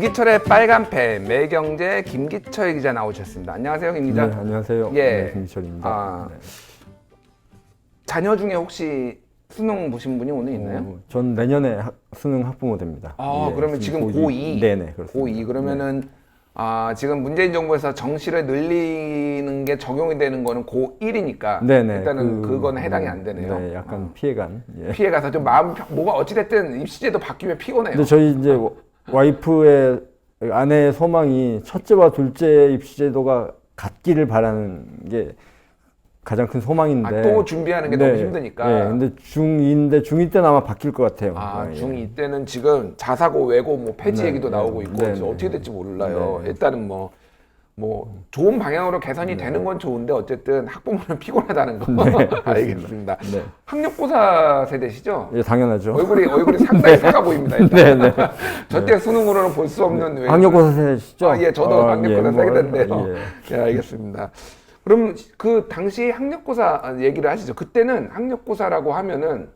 김기철의 빨간펜 매경제 김기철 기자 나오셨습니다. 안녕하세요, 김 기자. 네, 안녕하세요. 예. 네, 김기철입니다. 네. 자녀 중에 혹시 수능 보신 분이 오늘 있나요? 전 내년에 수능 학부모 됩니다. 그러면 지금 고2? 네네, 그렇습니다. 고2 그러면은 지금 문재인 정부에서 정시를 늘리는 게 적용이 되는 거는 고1이니까 네네, 일단은 그거는 해당이 안 되네요. 네, 약간 피해간. 예. 피해가서 좀 뭐가 어찌됐든 입시제도 바뀌면 피곤해요. 근데 저희 이제 와이프의 아내의 소망이 첫째와 둘째 입시제도가 같기를 바라는 게 가장 큰 소망인데. 또 준비하는 게 너무 힘드니까. 네, 근데 중2인데 중2 때는 아마 바뀔 것 같아요. 중2 때는 지금 자사고, 외고, 뭐 폐지 네, 얘기도 나오고 있고 네, 어떻게 될지 몰라요. 네. 일단은 뭐 좋은 방향으로 개선이 되는 건 좋은데 어쨌든 학부모는 피곤하다는 거. 알겠습니다. 네. 학력고사 세대시죠? 예, 당연하죠. 얼굴이 상당히 작아 보입니다. 일단. 네. 절대 수능으로는 볼 수 없는 학력고사 세대시죠? 예, 저도 학력고사 뭐, 세대인데요. 예. 예, 알겠습니다. 그럼 그 당시 학력고사 얘기를 하시죠. 그때는 학력고사라고 하면은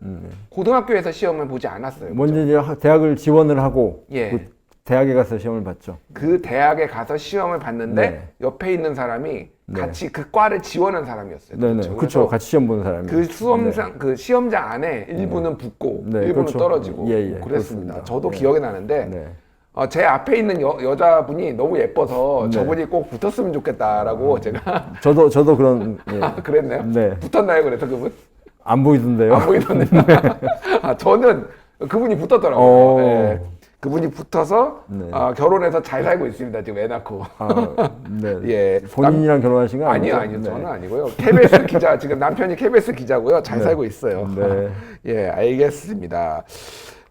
고등학교에서 시험을 보지 않았어요. 먼저 이제 대학을 지원을 하고 예. 그 대학에 가서 시험을 봤죠. 그 대학에 가서 시험을 봤는데 네. 옆에 있는 사람이 네. 같이 그 과를 지원한 사람이었어요. 네네, 그렇죠. 같이 시험 보는 사람이. 그 수험장 그 시험장 안에 일부는 붙고 네, 일부는 그렇죠. 떨어지고 예, 그랬습니다. 그렇습니다. 저도 네. 기억이 나는데 네. 제 앞에 있는 여자분이 너무 예뻐서 네. 저분이 꼭 붙었으면 좋겠다라고 제가 저도 그런. 예. 그랬네요. 네. 붙었나요? 그래서 그분? 안 보이던데요. 안 보이던데. 저는 그분이 붙었더라고요. 오. 네. 그분이 붙어서 네. 결혼해서 잘 살고 있습니다. 지금 애 낳고. 네. 예. 본인이랑 결혼하신 거 아니죠? 아니요. 네. 저는 아니고요. KBS 기자, 지금 남편이 KBS 기자고요. 잘 네. 살고 있어요. 네. 예, 알겠습니다.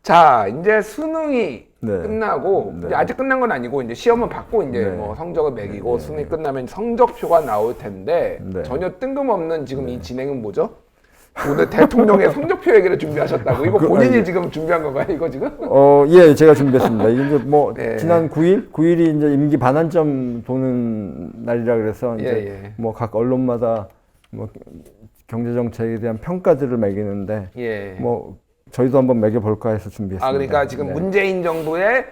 자, 이제 수능이 네. 끝나고, 네. 이제 아직 끝난 건 아니고, 이제 시험은 받고, 이제 네. 뭐 성적을 매기고, 수능이 끝나면 성적표가 나올 텐데, 네. 전혀 뜬금없는 지금 이 진행은 뭐죠? 오늘 대통령의 성적표 얘기를 준비하셨다고. 이거 본인이 지금 준비한 건가요? 이거 지금? 예, 제가 준비했습니다. 이게 이제 뭐 네. 지난 9일이 이제 임기 반환점 도는 날이라 그래서 이제 예. 뭐 각 언론마다 뭐 경제 정책에 대한 평가들을 매기는데 예. 뭐 저희도 한번 매겨볼까 해서 준비했습니다. 그러니까 지금 네. 문재인 정부의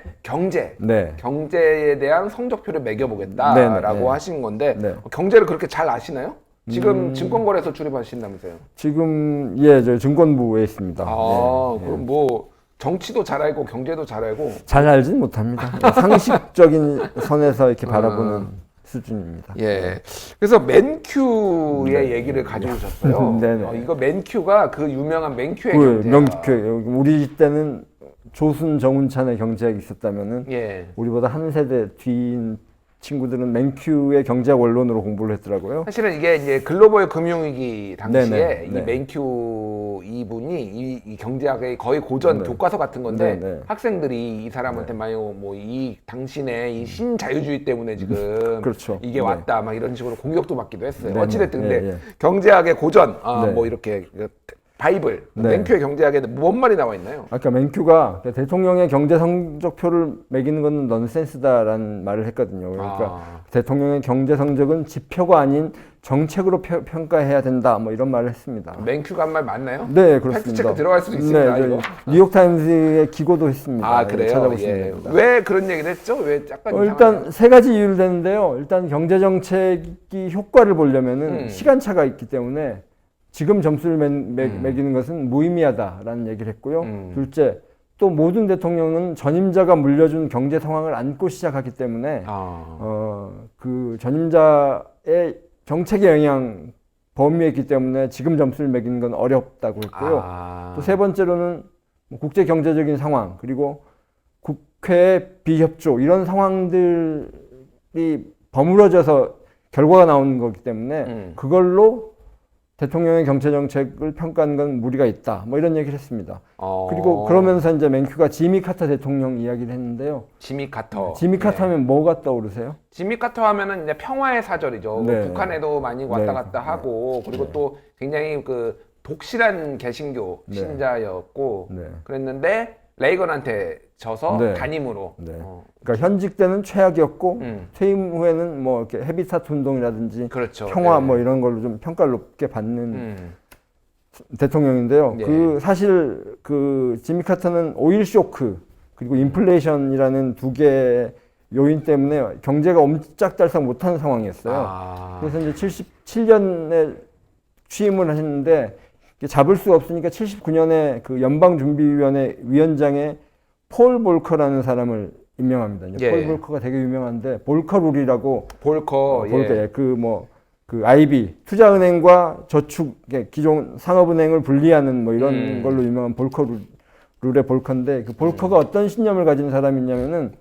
네. 경제에 대한 성적표를 매겨보겠다라고 네, 네. 하신 건데, 네. 경제를 그렇게 잘 아시나요? 지금 증권거래소 출입하신다면서요? 지금 저 증권부에 있습니다. 그럼 뭐 정치도 잘 알고 경제도 잘 알고. 잘 알진 못합니다. 상식적인 선에서 이렇게 바라보는 수준입니다. 예. 그래서 맨큐의 얘기를 가져오셨어요. 네네. 이거 맨큐가 그 유명한 맨큐의 그 경제. 우리 때는 조순 정운찬의 경제학이 있었다면은 예. 우리보다 한 세대 뒤인 친구들은 맨큐의 경제학 원론으로 공부를 했더라고요. 사실은 이게 이제 글로벌 금융위기 당시에 네네, 이 네. 맨큐 이분이 이 경제학의 거의 고전 네. 교과서 같은 건데 네네. 학생들이 이 사람한테 많이 뭐 이 당신의 이 신자유주의 때문에 지금 그렇죠. 이게 네. 왔다 막 이런 식으로 공격도 받기도 했어요. 네네. 어찌됐든 근데 예, 예. 경제학의 고전 네. 뭐 이렇게 바이블 네. 맨큐의 경제학에는 뭔 말이 나와 있나요? 아까 맨큐가 대통령의 경제 성적표를 매기는 건 넌센스다라는 말을 했거든요. 그러니까 대통령의 경제 성적은 지표가 아닌 정책으로 평가해야 된다. 뭐 이런 말을 했습니다. 맨큐가 한 말 맞나요? 네, 그렇습니다. 팩트체크 들어갈 수도 있습니다. 네, 이거. 뉴욕타임즈에 기고도 했습니다. 그래요? 찾아보시면 예. 됩니다. 왜 그런 얘기를 했죠? 왜 약간 일단 세 가지 이유를 되는데요. 일단 경제 정책이 효과를 보려면은 시간차가 있기 때문에 지금 점수를 매기는 것은 무의미하다라는 얘기를 했고요. 둘째, 또 모든 대통령은 전임자가 물려준 경제 상황을 안고 시작하기 때문에 그 전임자의 정책의 영향 범위에 있기 때문에 지금 점수를 매기는 건 어렵다고 했고요. 또 세 번째로는 국제 경제적인 상황 그리고 국회 비협조 이런 상황들이 버무려져서 결과가 나오는 거기 때문에 그걸로 대통령의 경제 정책을 평가하는 건 무리가 있다. 뭐 이런 얘기를 했습니다. 그리고 그러면서 이제 맨큐가 지미 카터 대통령 이야기를 했는데요. 지미 카터. 지미 카터 하면 뭐가 떠오르세요? 지미 카터 하면은 이제 평화의 사절이죠. 네. 북한에도 많이 왔다 네. 갔다 하고 그리고 또 굉장히 그 독실한 개신교 네. 신자였고 네. 그랬는데 레이건한테 져서 네. 단임으로. 네. 그러니까 현직 때는 최악이었고 퇴임 후에는 뭐 이렇게 헤비스타트 운동이라든지 그렇죠. 평화 네. 뭐 이런 걸로 좀 평가를 높게 받는 대통령인데요. 네. 그 사실 그 지미 카터는 오일 쇼크 그리고 인플레이션이라는 두 개의 요인 때문에 경제가 옴짝달싹 못하는 상황이었어요. 그래서 이제 77년에 취임을 하셨는데 잡을 수가 없으니까 79년에 그 연방준비위원회 위원장에 폴 볼커라는 사람을 임명합니다. 이제 폴 볼커가 되게 유명한데 볼커 룰이라고 볼커 그 IB 투자은행과 저축 기존 상업은행을 분리하는 뭐 이런 걸로 유명한 볼커 룰의 볼커인데 그 볼커가 어떤 신념을 가진 사람이냐면은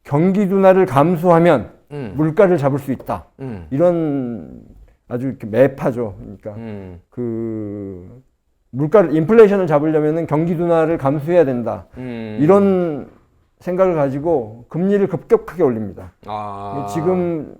경기 둔화를 감수하면 물가를 잡을 수 있다. 이런 아주 이렇게 매파죠. 그러니까 그 물가를 인플레이션을 잡으려면은 경기 둔화를 감수해야 된다. 이런 생각을 가지고 금리를 급격하게 올립니다. 지금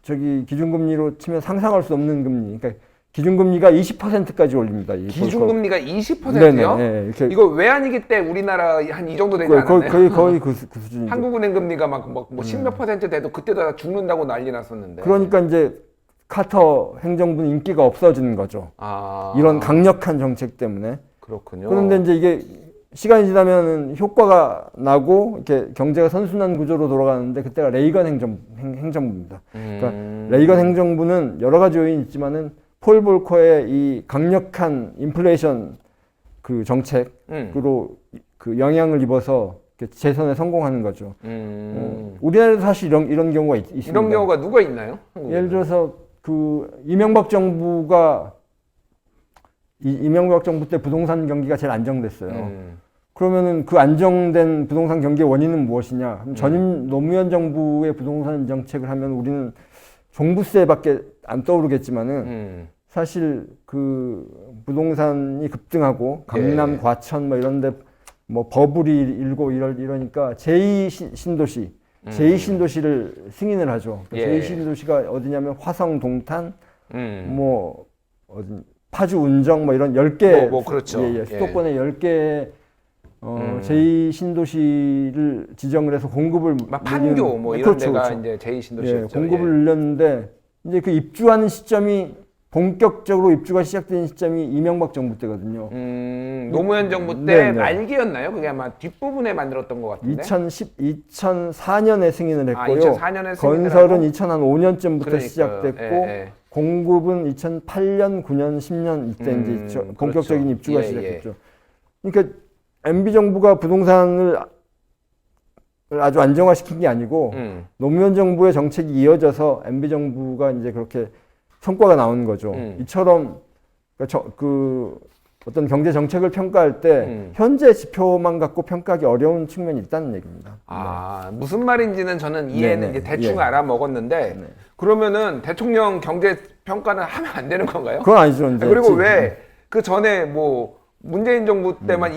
저기 기준금리로 치면 상상할 수 없는 금리. 그러니까 기준금리가 20%까지 올립니다. 기준금리가 20%요? 네네, 이거 외환위기 때 우리나라 한 이 정도 되지 않았나요? 거의 그 수준이죠. 한국은행 금리가 뭐 10몇 % 돼도 그때도 다 죽는다고 난리 났었는데. 그러니까 이제 카터 행정부는 인기가 없어지는 거죠. 이런 강력한 정책 때문에. 그렇군요. 그런데 이제 이게 시간이 지나면 효과가 나고 이렇게 경제가 선순환 구조로 돌아가는데 그때가 레이건 행정부입니다. 그러니까 레이건 행정부는 여러 가지 요인이 있지만은 폴 볼커의 이 강력한 인플레이션 그 정책으로 그 영향을 입어서 재선에 성공하는 거죠. 우리나라에도 사실 이런 경우가 있습니다. 이런 경우가 누가 있나요? 예를 들어서 그 이명박 정부 때 부동산 경기가 제일 안정됐어요. 그러면은 그 안정된 부동산 경기의 원인은 무엇이냐? 전임 노무현 정부의 부동산 정책을 하면 우리는 종부세밖에 안 떠오르겠지만은 사실 그 부동산이 급등하고 강남, 과천 뭐 이런데 뭐 버블이 일고 이러니까 제2신도시, 제2신도시를 승인을 하죠. 제2신도시가 어디냐면 화성, 동탄, 뭐 파주, 운정 뭐 이런 10개 그렇죠. 수도권에 10개 제2신도시를 지정을 해서 공급을 판교 뭐 이런 데가 이제 제2신도시였죠. 공급을 늘렸는데 이제 그 입주하는 시점이 본격적으로 입주가 시작된 시점이 이명박 정부 때거든요. 노무현 정부 때 말기였나요? 그게 아마 뒷부분에 만들었던 것 같은데. 2004년에 승인을 했고요. 2004년에 건설은 2005년쯤부터 시작됐고 공급은 2008년, 9년, 10년 이때 이제 본격적인 그렇죠. 입주가 시작됐죠. 그러니까 MB 정부가 부동산을 아주 안정화시킨 게 아니고 노무현 정부의 정책이 이어져서 MB 정부가 이제 그렇게 성과가 나온 거죠. 이처럼 그 어떤 경제 정책을 평가할 때 현재 지표만 갖고 평가하기 어려운 측면이 있다는 얘기입니다. 무슨 말인지는 저는 이해는 이제 대충 알아먹었는데 그러면은 대통령 경제 평가는 하면 안 되는 건가요? 그건 아니죠. 이제 그리고 왜 그 전에 뭐 문재인 정부 때만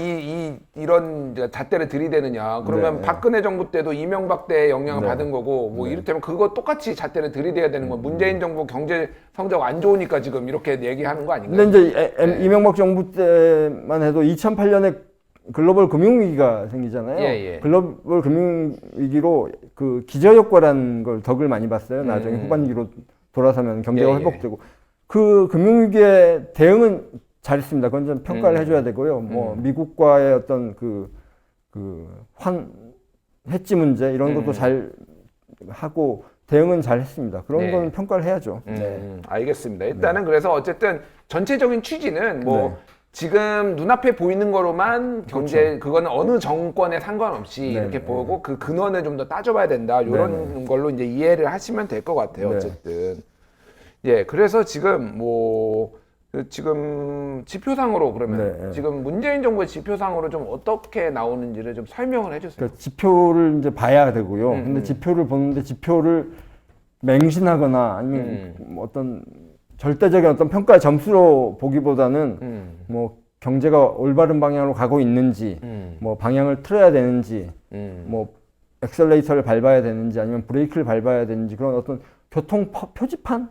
이런 잣대를 들이대느냐? 그러면 박근혜 정부 때도 이명박 때 영향을 받은 거고 뭐 이를테면 그거 똑같이 잣대를 들이대야 되는 거. 문재인 정부 경제 성적 안 좋으니까 지금 이렇게 얘기하는 거 아닌가요? 근데 이제 이명박 정부 때만 해도 2008년에 글로벌 금융위기가 생기잖아요. 글로벌 금융위기로 그 기저효과라는 걸 덕을 많이 봤어요. 나중에 후반기로 돌아서면 경제가 회복되고 그 금융위기의 대응은 잘했습니다. 그건 좀 평가를 해줘야 되고요. 뭐 미국과의 어떤 해지 문제 이런 것도 잘 하고 대응은 잘 했습니다. 그런 건 평가를 해야죠. 알겠습니다. 일단은 그래서 어쨌든 전체적인 취지는 뭐 지금 눈앞에 보이는 거로만 경제 그거는 어느 정권에 상관없이 이렇게 보고 그 근원을 좀 더 따져봐야 된다. 이런 걸로 이제 이해를 하시면 될 것 같아요. 어쨌든 그래서 지금 지금 지표상으로 그러면 지금 문재인 정부의 지표상으로 좀 어떻게 나오는지를 좀 설명을 해주세요. 그러니까 지표를 이제 봐야 되고요. 근데 지표를 보는데 지표를 맹신하거나 아니면 뭐 어떤 절대적인 어떤 평가의 점수로 보기보다는 뭐 경제가 올바른 방향으로 가고 있는지, 뭐 방향을 틀어야 되는지, 뭐 엑셀레이터를 밟아야 되는지 아니면 브레이크를 밟아야 되는지 그런 어떤 교통 표지판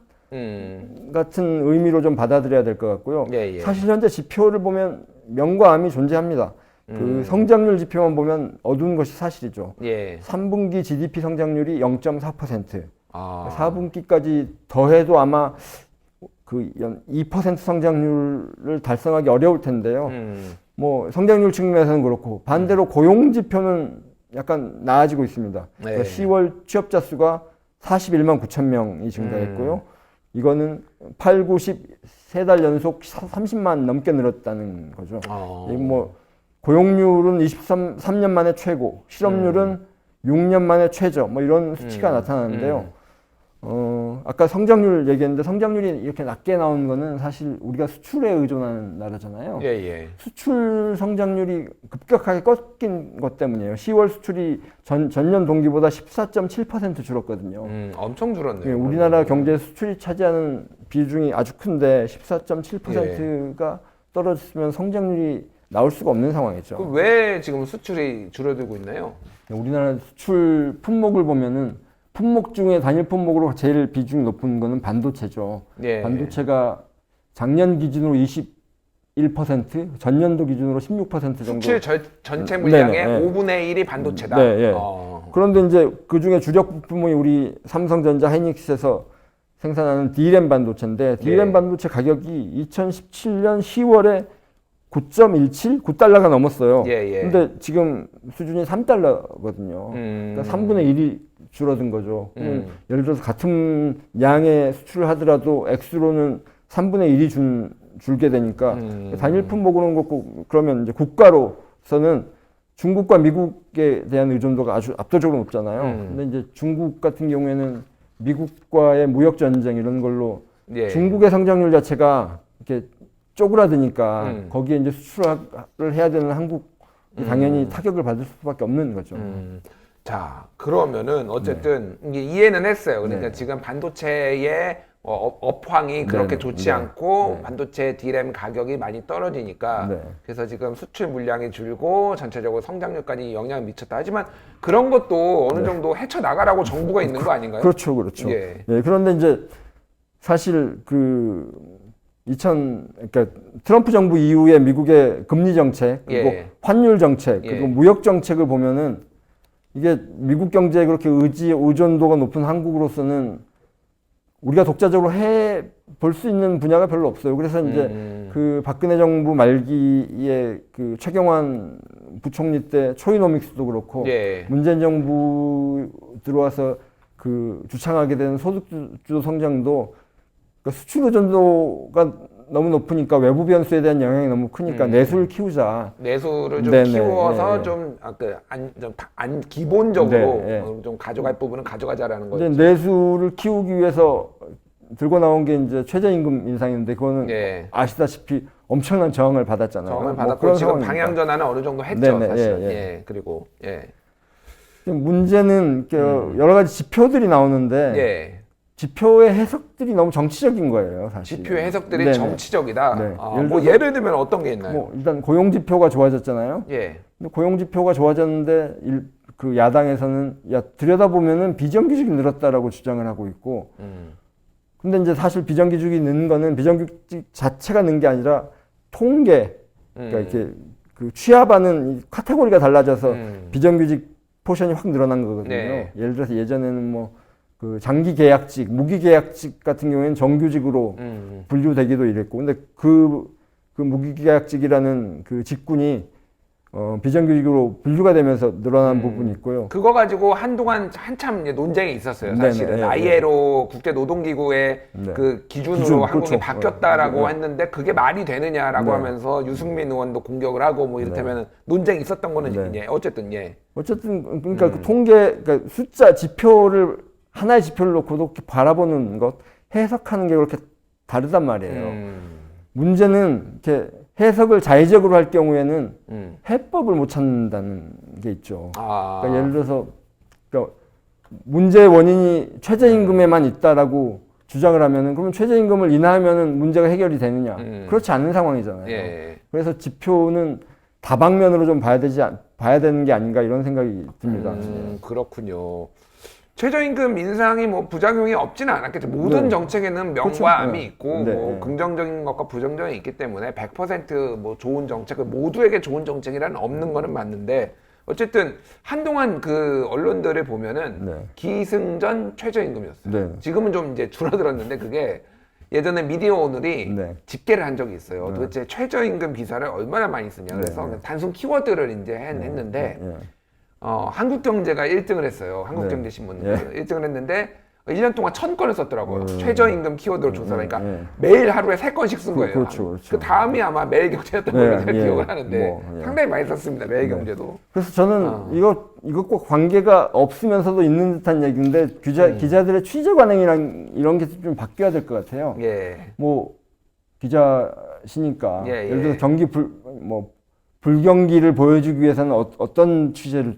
같은 의미로 좀 받아들여야 될 것 같고요. 사실 현재 지표를 보면 명과 암이 존재합니다. 그 성장률 지표만 보면 어두운 것이 사실이죠. 3분기 GDP 성장률이 0.4%. 4분기까지 더해도 아마 그 2% 성장률을 달성하기 어려울 텐데요. 뭐 성장률 측면에서는 그렇고 반대로 고용 지표는 약간 나아지고 있습니다. 네. 그러니까 10월 취업자 수가 41만 9천 명이 증가했고요. 이거는 8, 9, 10 세 달 연속 30만 넘게 늘었다는 거죠. 뭐 고용률은 23년 만에 최고, 실업률은 6년 만에 최저, 뭐 이런 수치가 나타나는데요. 아까 성장률 얘기했는데 성장률이 이렇게 낮게 나온 거는 사실 우리가 수출에 의존하는 나라잖아요. 수출 성장률이 급격하게 꺾인 것 때문이에요. 10월 수출이 전년 동기보다 14.7% 줄었거든요. 엄청 줄었네요. 우리나라 경제 수출이 차지하는 비중이 아주 큰데 14.7%가 떨어졌으면 성장률이 나올 수가 없는 상황이죠. 그럼 왜 지금 수출이 줄어들고 있나요? 우리나라 수출 품목을 보면은 품목 중에 단일 품목으로 제일 비중이 높은 거는 반도체죠. 반도체가 작년 기준으로 21%, 전년도 기준으로 16% 정도. 수출 전체 물량의 5분의 1이 반도체다. 그런데 이제 그 중에 주력 부품이 우리 삼성전자, 하이닉스에서 생산하는 D램 반도체인데 D램 반도체 가격이 2017년 10월에 9.17? 9달러가 넘었어요. 근데 지금 수준이 3달러거든요. 그러니까 3분의 1이 줄어든 거죠. 예를 들어서 같은 양의 수출을 하더라도 액수로는 3분의 1이 줄게 되니까 단일 품목으로는 그렇고 그러면 이제 국가로서는 중국과 미국에 대한 의존도가 아주 압도적으로 높잖아요. 근데 이제 중국 같은 경우에는 미국과의 무역 전쟁 이런 걸로 중국의 성장률 자체가 이렇게 쪼그라드니까 거기에 이제 수출을 해야 되는 한국이 당연히 타격을 받을 수밖에 없는 거죠. 자, 그러면은 어쨌든 이게 이해는 했어요. 그러니까 지금 반도체의 업황이 그렇게 좋지 않고 반도체 D램 가격이 많이 떨어지니까 그래서 지금 수출 물량이 줄고 전체적으로 성장률까지 영향을 미쳤다. 하지만 그런 것도 어느 정도 헤쳐나가라고 정부가 있는 거 아닌가요? 그렇죠. 그런데 이제 사실 그러니까 트럼프 정부 이후에 미국의 금리 정책, 그리고 환율 정책, 그리고 무역 정책을 보면은 이게 미국 경제에 그렇게 의존도가 높은 한국으로서는 우리가 독자적으로 해 볼 수 있는 분야가 별로 없어요. 그래서 이제 그 박근혜 정부 말기에 그 최경환 부총리 때 초이노믹스도 그렇고 문재인 정부 들어와서 그 주창하게 된 소득주도 성장도 그러니까 수출 의존도가 너무 높으니까 외부 변수에 대한 영향이 너무 크니까 내수를 키우자. 내수를 좀 키워서 기본적으로 좀 가져갈 부분은 가져가자라는 거죠. 내수를 키우기 위해서 들고 나온 게 이제 최저임금 인상인데 그거는 아시다시피 엄청난 저항을 받았잖아요. 저항을 받았고 지금 방향 전환은 어느 정도 했죠, 사실. 그리고 문제는 여러 가지 지표들이 나오는데. 지표의 해석들이 너무 정치적인 거예요, 사실. 지표의 해석들이 정치적이다. 뭐 예를 들면 어떤 게 있나요? 뭐 일단 고용 지표가 좋아졌잖아요. 근데 고용 지표가 좋아졌는데 그 야당에서는 들여다보면은 비정규직이 늘었다라고 주장을 하고 있고. 근데 이제 사실 비정규직이 는 거는 비정규직 자체가 는 게 아니라 통계, 그러니까 이렇게 그 취합하는 카테고리가 달라져서 비정규직 포션이 확 늘어난 거거든요. 예를 들어서 예전에는 뭐 그 장기 계약직, 무기 계약직 같은 경우에는 정규직으로 분류되기도 이랬고, 근데 그 무기 계약직이라는 그 직군이 비정규직으로 분류가 되면서 늘어난 부분이 있고요. 그거 가지고 한동안 한참 이제 논쟁이 있었어요. 사실은 ILO 국제노동기구의 그 기준으로 한국이 바뀌었다라고 했는데 그게 말이 되느냐라고 하면서 유승민 의원도 공격을 하고 뭐 이를테면 논쟁이 있었던 거는 어쨌든 그러니까 그 통계, 그러니까 숫자 지표를 하나의 지표를 놓고 이렇게 바라보는 것, 해석하는 게 그렇게 다르단 말이에요. 문제는 이렇게 해석을 자의적으로 할 경우에는 해법을 못 찾는다는 게 있죠. 그러니까 예를 들어서 문제의 원인이 최저임금에만 있다라고 주장을 하면은 그러면 최저임금을 인하하면은 문제가 해결이 되느냐? 그렇지 않은 상황이잖아요. 그래서 지표는 다방면으로 좀 봐야 되는 게 아닌가 이런 생각이 듭니다. 그렇군요. 최저임금 인상이 뭐 부작용이 없지는 않았겠죠. 모든 정책에는 명과 암이 있고 뭐 긍정적인 것과 부정적인 게 있기 때문에 100% 좋은 정책을 모두에게 좋은 정책이라는 없는 거는 맞는데 어쨌든 한동안 그 언론들을 보면은 기승전 최저임금이었어요. 지금은 좀 이제 줄어들었는데 그게 예전에 미디어 오늘이 네. 집계를 한 적이 있어요. 도대체 최저임금 기사를 얼마나 많이 쓰냐. 그래서 단순 키워드를 이제 했는데 한국경제가 1등을 했어요. 한국경제신문 네. 1등을 했는데 1년 동안 1000건을 썼더라고요. 최저임금 키워드로 조사를. 그러니까 네. 매일 하루에 3건씩 쓴 거예요. 그렇죠. 그 다음이 아마 매일경제였던 걸로 제가 예. 기억을 하는데 뭐, 예. 상당히 많이 썼습니다. 매일경제도. 그래서 저는 이것과 관계가 없으면서도 있는 듯한 얘기인데 기자들의 취재 관행이랑 이런 게 좀 바뀌어야 될 것 같아요. 예. 뭐 기자시니까 예, 예를 들어서 불경기를 보여주기 위해서는 어떤 취재를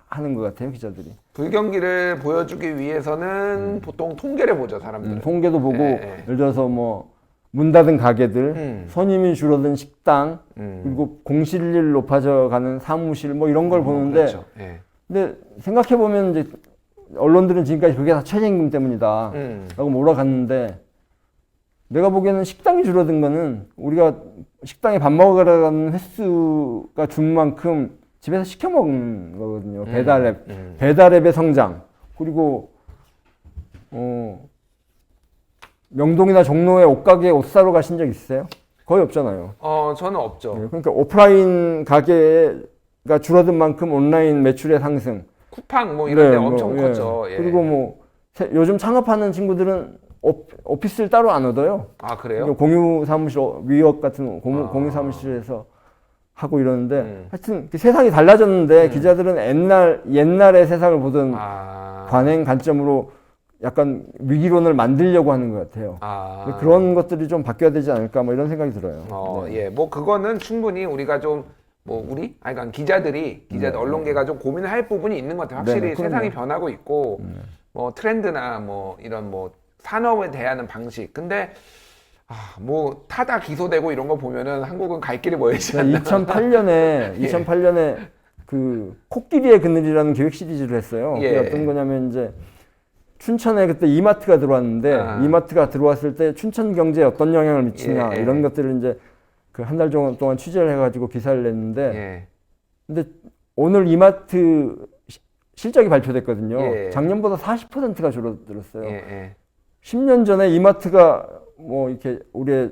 하는 것 같아요, 기자들이? 불경기를 보여주기 위해서는 보통 통계를 보죠, 사람들은. 통계도 보고 예. 예를 들어서 뭐 문 닫은 가게들, 손님이 줄어든 식당, 그리고 공실률 높아져가는 사무실 뭐 이런 걸 보는데 그렇죠. 예. 근데 생각해 보면 이제 언론들은 지금까지 그게 다 최저임금 때문이다 라고 몰아갔는데 내가 보기에는 식당이 줄어든 거는 우리가 식당에 밥 먹으러 가는 횟수가 준 만큼 집에서 시켜 먹는 거거든요. 배달앱의 성장. 그리고 명동이나 종로에 옷가게에 옷 사러 가신 적 있으세요? 거의 없잖아요. 저는 없죠. 네, 그러니까 오프라인 가게가 줄어든 만큼 온라인 매출의 상승. 쿠팡 뭐 이런 데 엄청 예. 컸죠. 예. 그리고 뭐 요즘 창업하는 친구들은 오피스를 따로 안 얻어요. 아, 그래요? 그러니까 공유 사무실, 위업 같은 공유 사무실에서 하고 이러는데 하여튼 그 세상이 달라졌는데 기자들은 옛날의 세상을 보던 관행 관점으로 약간 위기론을 만들려고 하는 것 같아요. 그런 것들이 좀 바뀌어야 되지 않을까 뭐 이런 생각이 들어요. 예, 뭐 그거는 충분히 우리가 좀 그러니까 기자들 언론계가 좀 고민을 할 부분이 있는 것 같아요. 확실히 네, 세상이 변하고 있고 뭐 트렌드나 뭐 이런 뭐 산업에 대하는 방식. 근데 뭐 타다 기소되고 이런 거 보면은 한국은 갈 길이 멀지 않나. 2008년에 그 코끼리의 그늘이라는 기획 시리즈를 했어요. 예. 그게 어떤 거냐면 이제 춘천에 그때 이마트가 들어왔는데 이마트가 들어왔을 때 춘천 경제에 어떤 영향을 미치냐 이런 것들을 이제 그 한 달 동안 취재를 해가지고 기사를 냈는데 근데 오늘 이마트 실적이 발표됐거든요. 작년보다 40%가 줄어들었어요. 10년 전에 이마트가 뭐 이렇게 우리의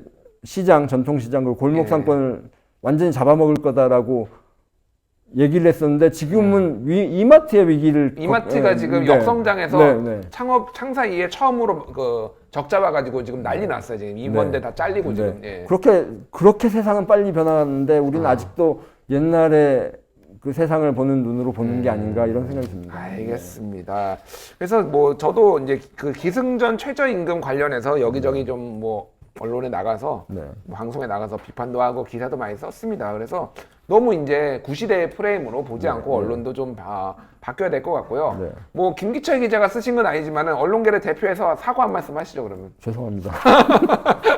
전통시장, 그리고 골목상권을 완전히 잡아먹을 거다라고 얘기를 했었는데 지금은 이마트의 위기를 이마트가 지금 역성장해서 창사 이후에 처음으로 그 적자 봐가지고 지금 난리 났어요. 지금 임원들 다 잘리고 지금. 그렇게 세상은 빨리 변하는데 우리는 아직도 옛날에 그 세상을 보는 눈으로 보는 게 아닌가 이런 생각이 듭니다. 알겠습니다. 그래서 뭐 저도 이제 그 기승전 최저임금 관련해서 여기저기 좀 뭐 언론에 나가서 뭐 방송에 나가서 비판도 하고 기사도 많이 썼습니다. 그래서 너무 이제 구시대의 프레임으로 보지 않고 언론도 좀 바뀌어야 될 것 같고요. 뭐 김기철 기자가 쓰신 건 아니지만은 언론계를 대표해서 사과 한 말씀 하시죠, 그러면. 죄송합니다.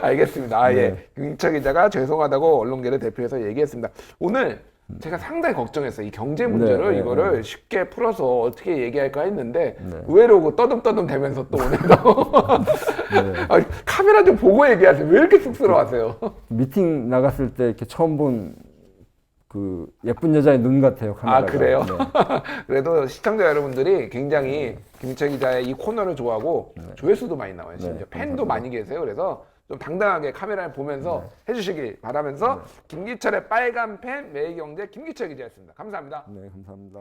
알겠습니다. 예. 김기철 기자가 죄송하다고 언론계를 대표해서 얘기했습니다. 오늘 제가 상당히 걱정했어요. 이 경제 문제를 이거를 쉽게 풀어서 어떻게 얘기할까 했는데 의외로 그 떠듬떠듬 대면서 또 오늘도 카메라 좀 보고 얘기하세요. 왜 이렇게 쑥스러워하세요? 미팅 나갔을 때 이렇게 처음 본 그 예쁜 여자의 눈 같아요. 카메라가. 그래요? 그래도 시청자 여러분들이 굉장히 김기철 기자의 이 코너를 좋아하고 조회수도 많이 나와요. 진짜 팬도 많이 계세요. 그래서 좀 당당하게 카메라를 보면서 해주시길 바라면서 김기철의 빨간 펜 매일경제 김기철 기자였습니다. 감사합니다. 네, 감사합니다.